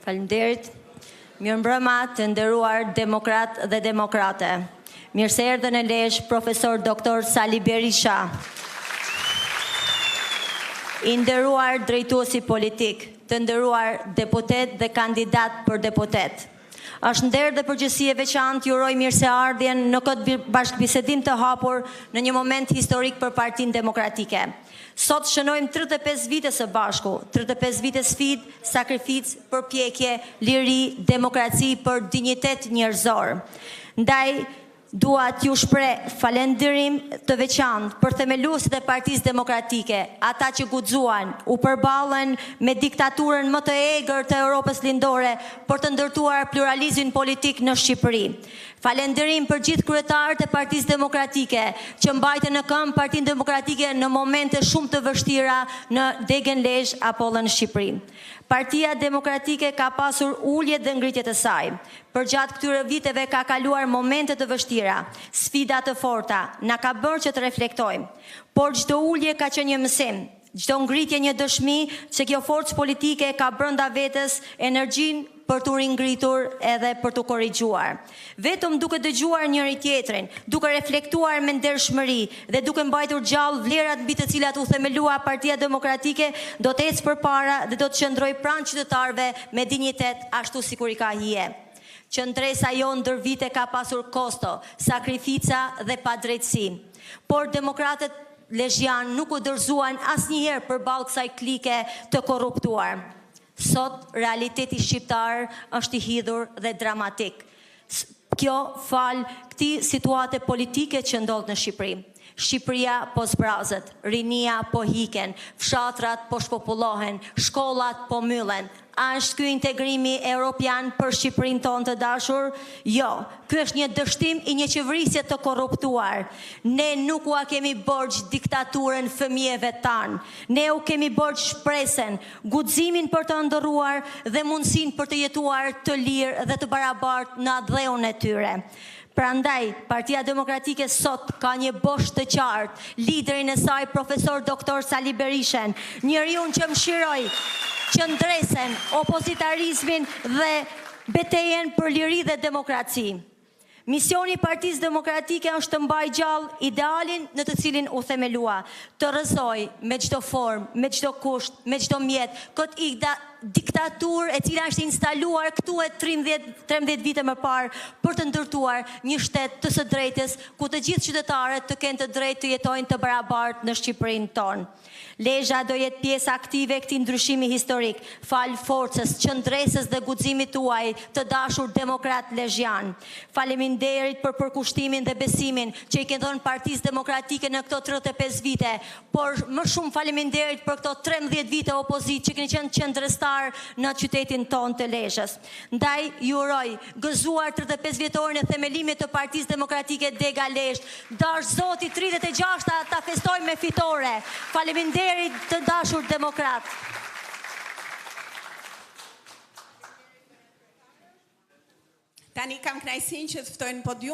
Faleminderit. Mirëmbrëma të nderuar demokrat dhe demokrate. Mirë se erdhën në Lezhë profesor doktor Sali Berisha. I nderuar drejtuesi politik, të nderuar deputet dhe kandidat për deputet. Është nder dhe përgjegjësi e veçantë ju uroj mirëseardhjen në këtë bashkëbisedim të hapur në një moment historik për Partinë Demokratike. Sot shënojmë 35 vite së bashku, 35 vite sfidë, sakrificë, përpjekje, liri, demokraci për dinjitet njerëzor. Ndaj dua t'ju shpreh falënderim të veçantë për themeluesit e Partisë Demokratike, ata që guxuan, u përballën me diktaturën më të egër të Europës lindore për të ndërtuar pluralizmin politik në Shqipëri. Falënderim për gjithë kryetarët e Partisë Demokratike që mbajtën në këmbë Partinë Demokratike në momente shumë të vështira në degën Lezhë apo edhe në Shqipëri. Partia Demokratike ka pasur uljet dhe ngritjet e saj. Përgjatë këtyre viteve ka kaluar momente të vështira, sfida të forta, na ka bërë që të reflektojmë. Por çdo ulje ka qenë një mësim, çdo ngritje një dëshmi që kjo forcë politike ka brenda vetes energjinë për të ringritur edhe për të korrigjuar. Vetëm duke dëgjuar njëri tjetrin, duke reflektuar me ndershmëri dhe duke mbajtur gjallë vlerat mbi të cilat u themelua Partia Demokratike, do të ecë përpara dhe do të qëndrojë pranë qytetarëve me dinjitet ashtu sikur i ka hije. Qëndresa jonë ndër vite ka pasur kosto, sakrifica dhe padrejtësi. Por demokratët lezhjanë nuk u dorëzuan asnjëherë përballë kësaj klike të korruptuar. Sot, realiteti shqiptar është i hidhur dhe dramatik. Kjo falë këtij situate politike që ndodh në Shqipëri. Shqipëria po zbrazet, rinia po hiken, fshatrat po shpopullohen, shkollat po myllen. A është ky integrimi evropian për Shqipërinë tonë të dashur? Jo, ky është një dështim i një qeverisje të korruptuar. Ne nuk ua kemi borxh diktaturën fëmijëve tanë. Ne u kemi borxh shpresën, guximin për të ndërruar dhe mundësinë për të jetuar të lirë dhe të barabartë në dheun e tyre. Prandaj, Partia Demokratike sot ka një bosh të qartë, liderin e saj profesor doktor Sali Berishën, njeriu që mëshiroi qëndresen, opozitarizmin dhe betejën për liri dhe demokraci. Misioni i Partisë Demokratike është të mbajë gjallë idealin në të cilin u themelua, të rrëzojë me çdo formë, me çdo kusht, me çdo mjet, këtë diktaturë e cila është instaluar këtu e 13 vite më parë për të ndërtuar një shtet të së drejtës ku të gjithë qytetarët të kenë të drejtë të jetojnë të barabartë në Shqipërinë tonë. Lezhë do jetë pjesë aktive e këtij ndryshimi historik, fal forcës, qëndresës dhe guximit tuaj të dashur demokrat lezhjan. Faleminderit për përkushtimin dhe besimin që i keni dhënë Partisë Demokratike në këto 35 vite, por më shumë faleminderit për këto 13 vite opozitë që keni qenë qendrëstar në qytetin tonë të Lezhës. Ndaj ju uroj gëzuar 35 vjetorin e themelimit të Partisë Demokratike Dega Lezhë. Dash Zoti 36-ta ta festojmë me fitore. Faleminderit të dashur demokrat. Tani kam kënaqësinë që të ftoj në podium